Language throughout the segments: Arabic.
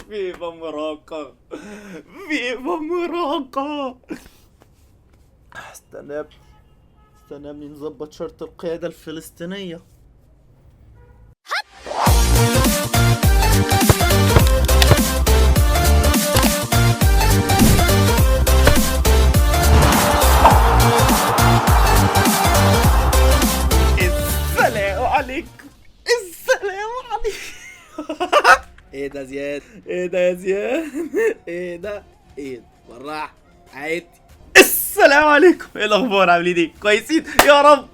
فيفا مراهقة. فيفا مراهقة. استنى يا ابني نظبط شرط القيادة الفلسطينية. السلام عليكم. السلام عليكم. ايه ده زياد؟ ايه ده يا زياد؟ ايه ده؟ ايه بالراحة عادي. السلام عليكم. ايه الاخبار؟ عاملين ايه؟ كويسين؟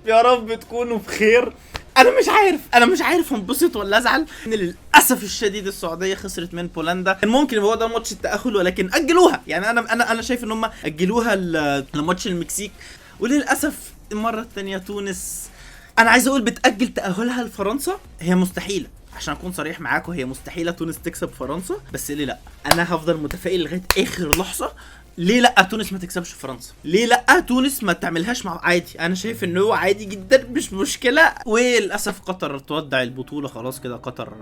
يا رب تكونوا بخير. انا مش عارف انبسط ولا ازعل ان للاسف الشديد السعوديه خسرت من بولندا. كان ممكن هو ده ماتش التاهل ولكن اجلوها. يعني انا شايف ان هم اجلوها لماتش المكسيك، وللاسف المره الثانيه تونس انا عايز اقول بتاجل تاهلها لفرنسا. هي مستحيله، عشان اكون صريح معاكم، هي مستحيله تونس تكسب فرنسا. بس ليه لا؟ انا هفضل متفائل لغايه اخر لحظه. ليه لا تونس ما تكسبش فرنسا؟ ليه لا تونس ما تعملهاش مع عادي؟ انا شايف ان هو عادي جدا، مش مشكله. وللاسف قطر تودع البطوله خلاص كده. قطر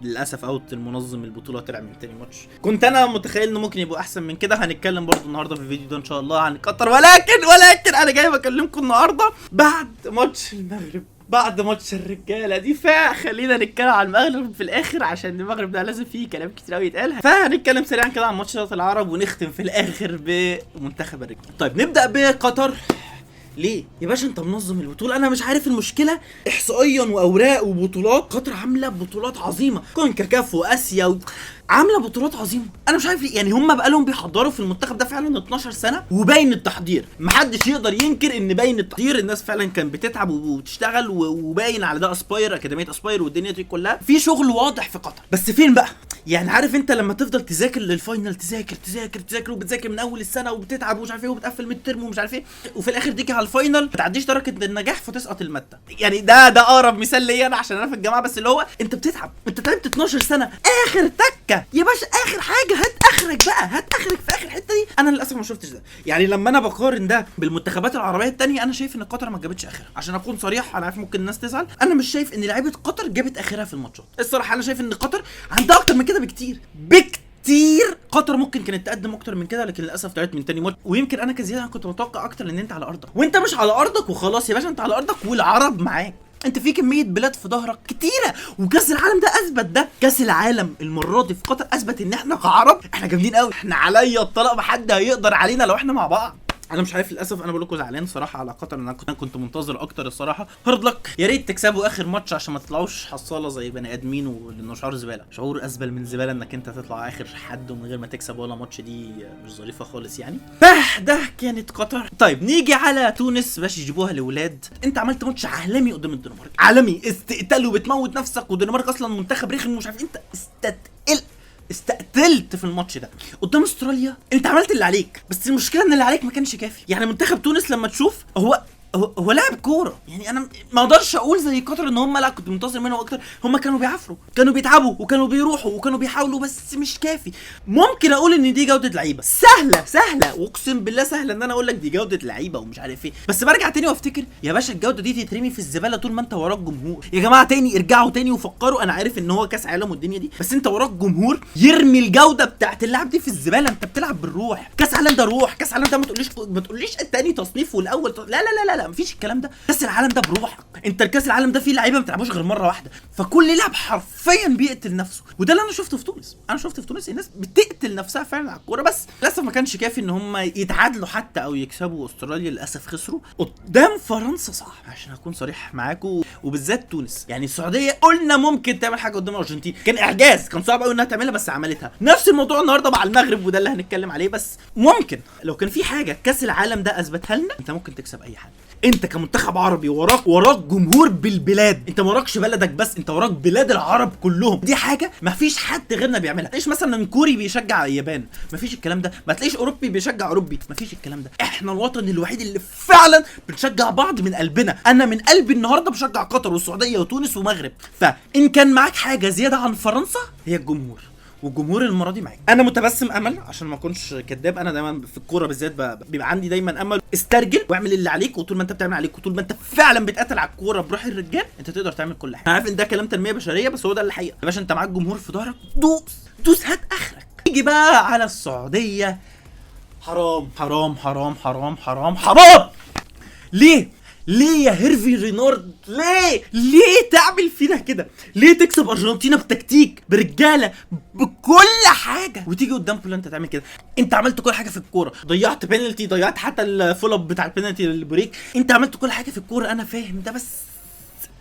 للاسف اوت. المنظم البطوله طلع من تاني ماتش. كنت انا متخيل انه ممكن يبقوا احسن من كده. هنتكلم برضو النهارده في الفيديو ده ان شاء الله عن قطر، ولكن انا جاي بكلمكم النهارده بعد ماتش المغرب، بعد ماتش الرجاله دي. فخلينا نتكلم عن المغرب في الاخر، عشان المغرب ده لازم فيه كلام كتير قوي يتقال. فهنتكلم سريعا كده عن ماتشات العرب ونختم في الاخر بمنتخب الرجاله. طيب نبدا بقطر. ليه يا باشا انت منظم البطوله؟ انا مش عارف المشكله. احصائيا واوراق وبطولات، قطر عامله بطولات عظيمه، كونكاكاف واسيا عامله بطولات عظيمه. انا مش عارف ليه. يعني هم بقالهم بيحضروا في المنتخب ده فعلا 12 سنه، وباين التحضير. محدش يقدر ينكر ان باين التحضير. الناس فعلا كانت بتتعب وبتشتغل، وباين على ده اسباير، اكاديميه اسباير والدنيا دي كلها في شغل واضح في قطر. بس فين بقى؟ يعني عارف انت لما تفضل تذاكر للفاينل، تذاكر وبتذاكر من اول السنه وبتتعب ومش عارف ايه وبتقفل من الترم ومش عارف ايه، وفي الاخر تيجي على الفاينل ما تعديش درجه النجاح فتسقط الماده. يعني ده اقرب مثال ليا انا، عشان انا في الجامعه. بس اللي هو انت بتتعب، انت تعبت 12 سنه، اخر تكه يا باشا، اخر حاجه هات اخرك بقى، هات اخرك في اخر حته دي. انا للاسف ما شفتش ده. يعني لما انا بقارن ده بالمنتخبات العربيه الثانيه، انا شايف ان قطر ما جابتش اخرها. عشان اكون صريح، انا عارف ممكن الناس تزعل، انا مش شايف ان لعيبه قطر جابت اخرها في الماتشات. الصراحه انا شايف ان قطر عندها اكتر من كده بكتير. قطر ممكن كانت تقدم اكتر من كده، لكن للاسف طلعت من تاني ماتش. ويمكن انا كزياد انا كنت متوقع اكتر ان انت على ارضك، وانت مش على ارضك وخلاص يا باشا. انت على ارضك والعرب معاك. انت في كميه بلاد في ظهرك كتيره، وكاس العالم ده اثبت ده. كاس العالم المره دي في قطر اثبت ان احنا كعرب احنا جامدين قوي. احنا عليا الطلاق، محد هيقدر علينا لو احنا مع بعض. انا مش عارف للاسف. انا بقول لكم زعلان صراحه على قطر. انا كنت منتظر اكتر الصراحه. هارد لك، يا ريت تكسبوا اخر ماتش عشان ما تطلعوش حصاله زي بني ادمين. ولانه شعور زباله، شعور ازبل من زباله انك انت تطلع اخر حد ومن غير ما تكسب ولا ماتش. دي مش ظريفه خالص يعني. ده كانت قطر. طيب نيجي على تونس باش يجيبوها لاولاد. انت عملت ماتش عالمي قدام الدنمارك، عالمي، استقتال وبتموت نفسك، والدنمارك اصلا منتخب رخم ومش عارف. انت استقتلت في الماتش ده قدام استراليا. انت عملت اللي عليك، بس المشكله ان اللي عليك ما كانش كافي. يعني منتخب تونس لما تشوف هو لاعب كوره. يعني انا ما اقدرش اقول زي قطر ان هم لا، كنت منتظر منهم اكتر. هم كانوا بيعافروا، كانوا بيتعبوا، وكانوا بيروحوا، وكانوا بيحاولوا، بس مش كافي. ممكن اقول ان دي جوده لعيبه سهله واقسم بالله سهله ان انا اقول لك دي جوده لعيبه ومش عارف ايه. بس برجع تاني وافتكر يا باشا الجوده دي تترمي في الزباله طول ما انت وراك جمهور. يا جماعه تاني ارجعوا تاني وفكروا. انا عارف ان هو كاس عالم والدنيا دي، بس انت وراك جمهور يرمي الجوده بتاعت اللاعب دي في الزباله. انت بتلعب بالروح. كاس عالم ده روح. كاس عالم ده ما تقوليش التاني تصنيف والاول لا مفيش الكلام ده. كاس العالم ده بروحك انت. الكاس العالم ده فيه لعيبه ما بتلعبوش غير مره واحده، فكل لاعب حرفيا بيقتل نفسه. وده اللي انا شفته في تونس. الناس بتقتل نفسها فعلا على الكوره. بس للاسف ما كانش كافي ان هم يتعادلوا حتى او يكسبوا. استراليا للاسف خسروا قدام فرنسا. صح، عشان اكون صريح معاكم، وبالذات تونس. يعني السعوديه قلنا ممكن تعمل حاجه قدام الارجنتين، كان اعجاز، كان صعب قوي انها تعملها بس عملتها. نفس الموضوع النهارده مع المغرب، وده اللي هنتكلم عليه. بس ممكن لو كان في حاجه كاس العالم ده اثبتها لنا، انت ممكن تكسب اي حد. انت كمنتخب عربي وراك جمهور بالبلاد. انت ما وراكش بلدك بس، انت وراك بلاد العرب كلهم. دي حاجه ما فيش حد غيرنا بيعملها. تلاقيش مثلا كوري بيشجع اليابان، ما فيش الكلام ده. ما تلاقيش اوروبي بيشجع اوروبي، ما فيش الكلام ده. احنا الوطن الوحيد اللي فعلا بنشجع بعض من قلبنا. انا من قلبي النهارده بشجع قطر والسعوديه وتونس ومغرب. فان كان معاك حاجه زياده عن فرنسا هي الجمهور. والجمهور المره دي معاك. انا متبسم امل عشان ما اكونش كداب، انا دايما في الكوره بالذات بيبقى عندي دايما امل. استرجل واعمل اللي عليك، وطول ما انت بتعمل عليك وطول ما انت فعلا بتقاتل على الكوره بروح الرجال انت تقدر تعمل كل حاجه. عارف ان ده كلام تنميه بشريه بس هو ده الحقيقه يا باشا. انت معاك جمهور في ظهرك، دوس هات اخرك. يجي بقى على السعوديه، حرام حرام حرام حرام حرام حرام. ليه يا هيرفي رينارد؟ ليه تعمل فينا كده؟ ليه تكسب ارجنتينا بتكتيك برجاله بكل حاجه وتيجي قدام بولندا تعمل كده؟ انت عملت كل حاجه في الكوره، ضيعت بينالتي، ضيعت حتى الفول اب بتاع البينالتي البريك، انت عملت كل حاجه في الكوره انا فاهم ده، بس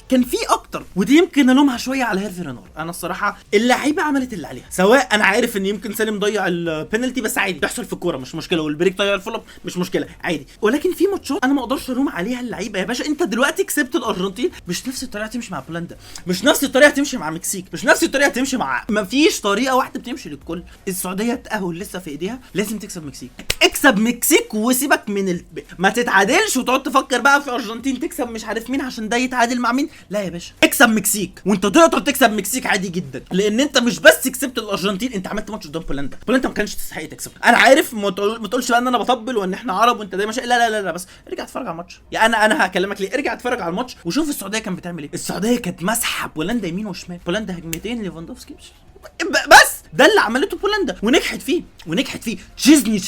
كان في اكتر. ودي يمكن الومها شويه على هيرفي رينار. انا الصراحه اللعيبه عملت اللي عليها، سواء انا عارف ان يمكن سالم ضيع البينالتي بس عادي بيحصل في الكوره مش مشكله، والبريك ضيع الفول اب مش مشكله عادي، ولكن في ماتشات انا ما اقدرش الوم عليها اللعيبه. يا باشا انت دلوقتي كسبت الارجنتين، مش نفس الطريقه تمشي مع بولندا، مش نفس الطريقه تمشي مع مكسيك، مش نفس الطريقه تمشي مع، ما فيش طريقه واحده بتمشي للكل. السعوديه تاهل لسه في ايديها، لازم تكسب مكسيك. اكسب مكسيك وسيبك من ما تتعادلش وتقعد تفكر بقى في ارجنتين تكسب مش عارف مين عشان ده يتعادل مع مين. لا يا باشا اكسب مكسيك، وانت تقدر تكسب مكسيك عادي جدا، لان انت مش بس كسبت الارجنتين، انت عملت ماتش قدام بولندا ما كانش تستحق تكسب. انا عارف ما تقولش بقى ان انا بطبل وان احنا عرب وانت دايما لا بس ارجع اتفرج على الماتش. يعني انا هكلمك ليه، ارجع اتفرج على الماتش وشوف السعوديه كانت بتعمل ايه. السعوديه كانت مسحه بولندا يمين وشمال، بولندا هجمتين ليفاندوفسكي بس ده اللي عملته بولندا ونجحت فيه. تشيزني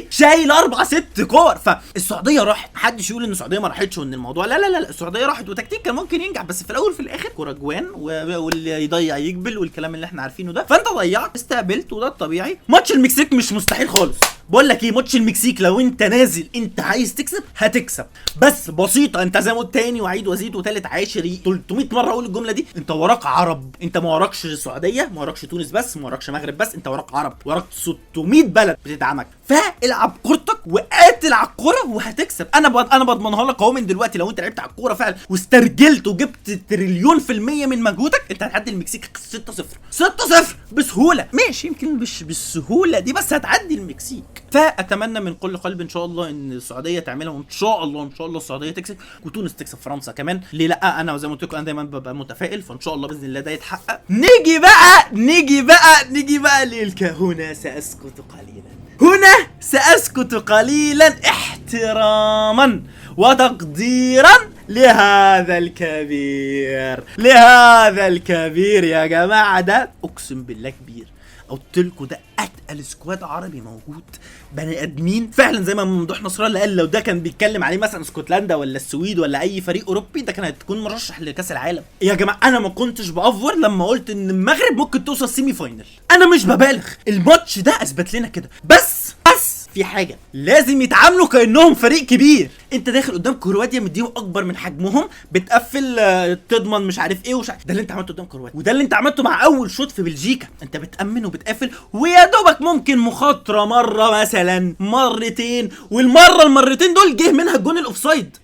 شايل 4-6 كور. فالسعوديه راحت، محدش يقول ان السعوديه ما راحتش وان الموضوع لا السعوديه راحت وتكتيك كان ممكن ينجح، بس في الاول في الاخر كوره جوان واللي يضيع يقبل والكلام اللي احنا عارفينه ده. فانت ضيعت استقبلت وده الطبيعي. ماتش المكسيك مش مستحيل خالص، بقول لك ايه، ماتش المكسيك لو انت نازل انت عايز تكسب هتكسب، بس بسيطه. انت زي ما قلت تاني وعيد وزيد وثالث عاشر 300 مره اقول الجمله دي، انت وراك عرب، انت ما وراكش السعوديه، ما وراكش تونس بس، ما وراكش مغرب بس، انت وراك عرب، وراك 600 بلد بتدعمك. فالعب كورتك وقاتل على الكوره وهتكسب. انا بضمنها لك اهو من دلوقتي، لو انت لعبت على الكوره فعلا واسترجلت وجبت تريليون في المية من مجهودك انت هتعدي المكسيك 6-0 بسهوله. ماشي يمكن مش بالسهوله دي بس هتعدي المكسيك. فاتمنى من كل قلب ان شاء الله ان السعوديه تعملها، وان شاء الله السعوديه تكسب وتونس تكسب فرنسا كمان. ليه لا؟ انا زي ما قلت لكم انا دايما ببقى متفائل، فان شاء الله باذن الله ده يتحقق. نيجي بقى هنا سأسكت قليلا احتراما وتقديرا لهذا الكبير يا جماعة. ده اقسم بالله كبير، قلت لكم ده اتقل سكواد عربي موجود، بني ادمين فعلا زي ما ممدوح نصر الله قال. لو ده كان بيتكلم عليه مثلا اسكتلندا ولا السويد ولا اي فريق اوروبي ده كان هتكون مرشح لكاس العالم يا جماعه. انا ما كنتش بافور لما قلت ان المغرب ممكن توصل سيمي فاينل، انا مش ببالغ. الماتش ده اثبت لنا كده. بس في حاجه لازم يتعاملوا كانهم فريق كبير. انت داخل قدام كرواتيا مديهم اكبر من حجمهم، بتقفل تضمن مش عارف ايه ده اللي انت عملته قدام كرواتيا، وده اللي انت عملته مع اول شوط في بلجيكا. انت بتامن وبتقفل ويا دوبك ممكن مخاطره مره مثلا مرتين، المرتين دول جه منها الجون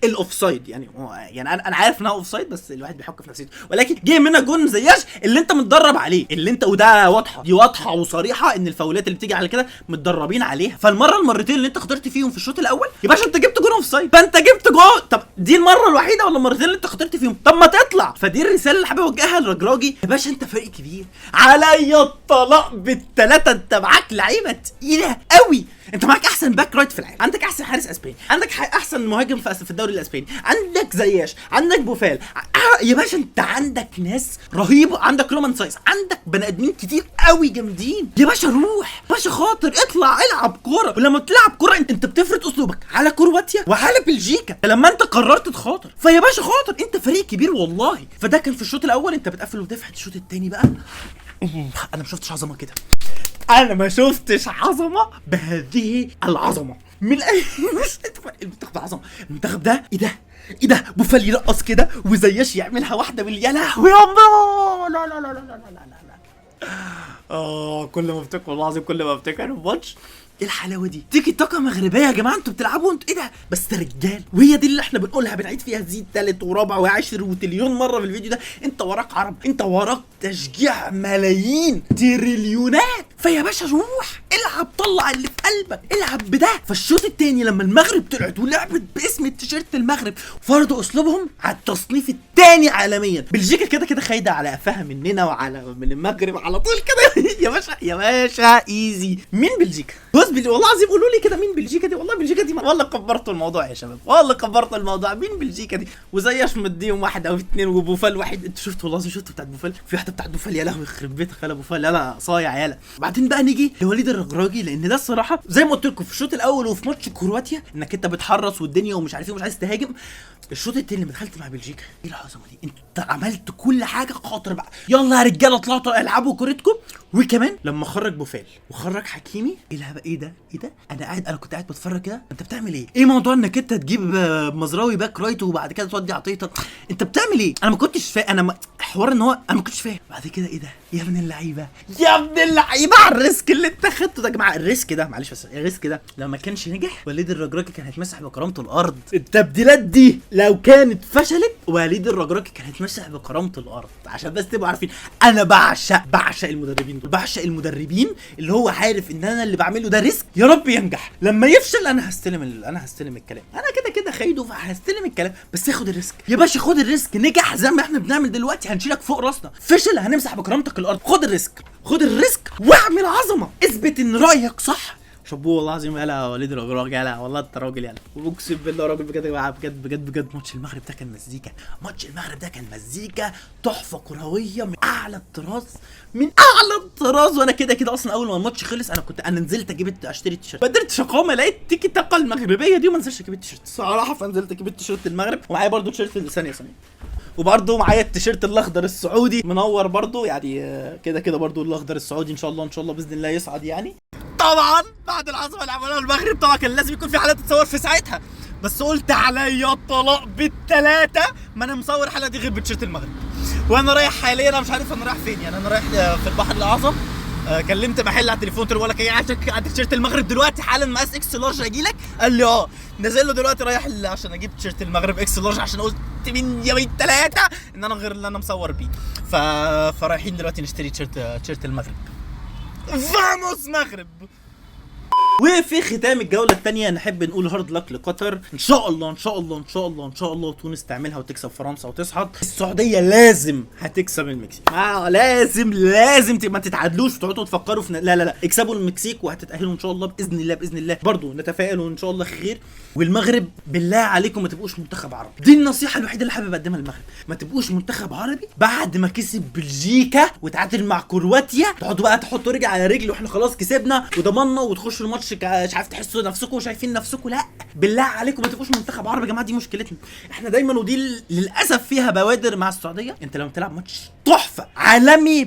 الاوفسايد يعني انا عارف انها اوفسايد بس الواحد بيحك في نفسيته، ولكن جه منها جون زياش اللي انت متدرب عليه، اللي انت وده واضحه وصريحه ان الفاولات اللي بتيجي على كده متدربين عليها. المرتين اللي انت خطرت فيهم في الشوط الاول يا باشا انت جبت جون اوفسايد، فانت جبت جون. طب دي المره الوحيده ولا المرتين اللي انت خطرت فيهم؟ طب ما تطلع. فدي الرساله اللي حابب اوجهها للرجراجي، يا باشا انت فريق كبير عليا الطلاق بالثلاثه، انت معاك لعيبه تقيله قوي، انت معاك احسن باك رايت في العالم، عندك احسن حارس اسباني، عندك احسن مهاجم في الدوري الاسباني، عندك زياش، عندك بوفال يا باشا، انت عندك ناس رهيبه، عندك رومان سايس، عندك بني ادمين كتير قوي جامدين. يا باشا روح باشا خاطر اطلع العب كوره، ولما بتلعب كوره انت بتفرض اسلوبك على كرواتيا وعلى بلجيكا لما انت قررت تخاطر. فيا باشا خاطر، انت فريق كبير والله. فده كان في الشوط الاول، انت بتقفل وتفحت. الشوط الثاني بقى انا ما شفتش عظمه كده، انا ما شفتش عظمه بهذه العظمه من اي المنتخب. عظمه المنتخب ده، ايه ده بوفال يرقص كده وزياش يعملها واحده يا لهوي يا الله. لا كل ما افتكر والله العظيم، كل ما افتكر الماتش ايه الحلاوه دي. تيكي تاكا مغربيه يا جماعه، انتوا بتلعبوا انتوا ايه ده؟ بس رجال، وهي دي اللي احنا بنقولها بنعيد فيها زيد ثالث ورابع وعاشر وتليون مره في الفيديو ده. انت وراك عرب، انت وراك تشجيع ملايين تريليونات. فيا باشا روح العب طلع اللي في قلبك، العب بده. فالشوط الثاني لما المغرب طلعت ولعبت باسم التيشيرت المغرب، فرضوا اسلوبهم على التصنيف الثاني عالميا. بلجيكا كده كده خايده على قفاها مننا وعلى من المغرب على طول كده. يا باشا يا باشا ايزي. مين بلجيكا؟ بص والله العظيم قولوا لي كده مين بلجيكا دي؟ والله بلجيكا دي والله كبرتوا الموضوع يا شباب، والله كبرتوا الموضوع. مين بلجيكا دي؟ وزياش مديهم واحد او اثنين وبوفال واحد. انت شفتوا والله شفتوا بتاعت بوفال؟ في واحده بتاعت بوفال يا لهوي يخرب بيت خاله بوفال، يلا صايع يالا. وبعدين بقى نيجي لوليد الرجراجي، لان ده الصراحه زي ما قلت لكم في الشوط الاول وفي ماتش كرواتيا انك انت بتحرص والدنيا ومش عارف ايه ومش عايز تهاجم. الشوط التاني لما دخلت مع بلجيكا ايه العظمه دي؟ انت عملت كل حاجه خاطر بقى، يلا يا رجاله اطلعوا العبوا كورتكم. وكمان لما خرج بوفال وخرج حكيمي، ايه ده؟ انا كنت قاعد بتفرج كده، انت بتعمل ايه؟ ايه موضوع انك انت تجيب مزراوي باك رايت وبعد كده تودي عطيتك؟ انت بتعمل ايه؟ انا ما كنتش فاهم، حوار ان هو انا ما كنتش فاهم. بعد كده ايه ده يا ابن اللعيبه، يا ابن اللعيبه على الريسك اللي انت خدته ده يا جماعه. الريسك ده معلش بس الريسك ده لو ما كانش نجح وليد الرجراجي كان هيتمسح بكرامته الارض. التبديلات دي لو كانت فشلت وليد الرجراجي كان هيتمسح بكرامته الارض. عشان بس تبقوا عارفين انا بعشق المدربين دول، بعشق المدربين اللي هو عارف ان انا اللي بعمله ده ريسك، يا رب ينجح. لما يفشل انا هستلم الكلام، انا كده خايده فهستلم الكلام، بس اخد الريسك يا باشا، خد الريسك. نجح زي ما احنا بنعمل دلوقتي هنشيلك فوق راسنا، فشل هنمسح بكرامتك الارض. خد الريسك واعمل عظمه، اثبت ان رايك صح. شابوه والله العظيم يالا وليد الرجراجي، يالا والله انت راجل يالا، واقسم بالله راجل بجد بجد. ماتش المغرب ده كان مزيكا، تحفه كرويه من اعلى الطراز. وانا كده اصلا اول ما الماتش خلص انا نزلت اشتري التيشيرت، ما قدرتش اقاوم، لقيت تيكي تاكا المغربيه دي وما نزلتش اجيب التيشيرت الصراحه، فنزلت اجيب التيشيرت المغرب. ومعايا برده تيشيرت ثانيه وبرده معايا التيشيرت الاخضر السعودي منور برده، يعني كده برده الاخضر السعودي ان شاء الله باذن الله يصعد يعني. طبعا بعد العظمه اللي عملوها المغرب طبعا كان لازم يكون في حلقه تتصور في ساعتها، بس قلت عليا الطلاق بالثلاثه، ما انا مصور الحلقه دي غير بتيشيرت المغرب. وانا رايح حاليا انا مش عارف انا رايح فين، يعني انا رايح في البحر الاعظم. كلمت محل على التليفون قلت له لك ايه عندك تيشيرت المغرب دلوقتي حالا مقاس اكس لارج اجي لك؟ قال لي نازل له دلوقتي رايح عشان اجيب تيشيرت المغرب اكس لارج، عشان قلت من يومين ثلاثه ان انا غير اللي انا مصور بيه. فرايحين دلوقتي نشتري تيشيرت المغرب. فاموس مغرب. وفي ختام الجوله الثانيه نحب نقول هارد لك لقطر، ان شاء الله تونس تعملها وتكسب فرنسا وتصعد. السعوديه لازم هتكسب المكسيك، لازم ما تتعادلوش وتقعدوا تفكروا في لا اكسبوا المكسيك وهتتاهلوا ان شاء الله باذن الله. برضو نتفائل وان شاء الله خير. والمغرب بالله عليكم ما تبقوش منتخب عربي، دي النصيحه الوحيده اللي حابب اقدمها للمغرب، ما تبقوش منتخب عربي بعد ما كسب بلجيكا وتعادل مع كرواتيا تقعدوا بقى تحطوا رجل على رجل واحنا خلاص كسبنا وضمننا وتخشوا الماتش مش عارف تحسوا نفسكم وشايفين نفسكم. لا بالله عليكم ما تبقوش منتخب عربي يا جماعه، دي مشكلتنا احنا دايما، ودي للاسف فيها بوادر مع السعوديه. انت لما تلعب ماتش تحفه عالمي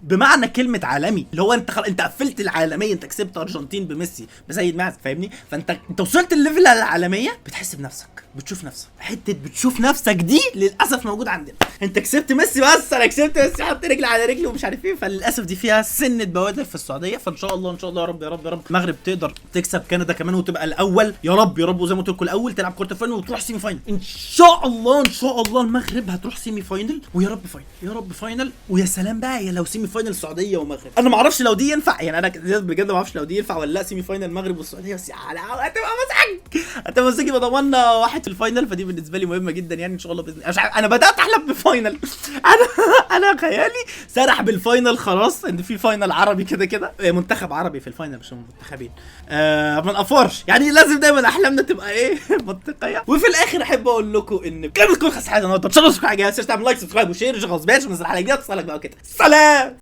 بمعنى كلمه عالمي، اللي هو انت قفلت العالميه، انت كسبت ارجنتين بميسي بسيد معز، فاهمني؟ فانت وصلت الليفل العالميه، بتحس بنفسك، بتشوف نفسك دي للاسف موجود عندنا. انت كسبت ميسي، بس انا كسبت ميسي حط رجل على رجل ومش عارف ايه، فللاسف دي فيها سنه بوادر في السعوديه. فان شاء الله يا رب المغرب تقدر تكسب كندا كمان وتبقى الاول يا رب، وزي ما قلت لكم الاول تلعب كوارتر فاينل وتروح سيمي فاينل ان شاء الله. المغرب هتروح سيمي فاينل ويا رب فاينل. ويا سلام بقى يا لو سيمي فاينل السعوديه ومغرب، انا ما اعرفش لو دي ينفع، يعني انا بجد ما اعرفش لو دي ينفع ولا لا سيمي فاينل المغرب والسعوديه، بس هتبقى مزاج ضمننا واحد في الفاينل. فدي بالنسبه لي مهمه جدا يعني ان شاء الله باذن الله. مش عارف انا بدات احلم بفاينل، انا خيالي سرح بالفاينل خلاص، ان في فاينل عربي كده منتخب عربي في الفاينل مش منتخبين. ما نقفرش يعني، لازم دايما احلامنا تبقى ايه منطقيه. وفي الاخر احب اقول لكم ان كان لكم خاص حاجه النهارده، ان شاء الله تعمل لايك سبسكرايب وشير، جرس باش ونزل حلقه جديده. تصلك بقى كده، سلام.